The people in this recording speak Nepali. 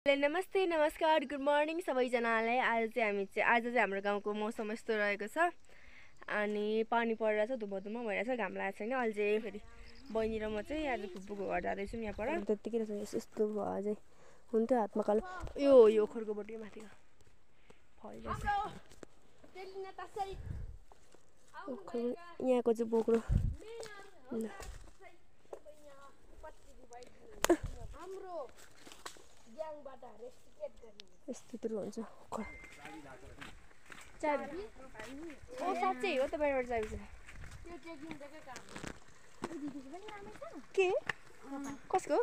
नमस्ते नमस्कार गुड मर्निङ सबैजनालाई। आज चाहिँ हाम्रो गाउँको मौसम यस्तो रहेको छ अनि पानी परिरहेछ, धुम्म भइरहेछ, घाम लागेको छैन। अहिले चाहिँ फेरि बहिनी र म चाहिँ आज फुपूको घर जाँदैछौँ। यहाँबाट त्यत्तिकै रहेछ, यस्तो भयो अझै हुन्थ्यो हातमा कालो यो खर्कोबटी माथि फैलिरहेछ। यहाँको चाहिँ बोक्रो यस्तोतिर हुन्छ। साँच्चै हो तपाईँबाट चाबी छ के कसको?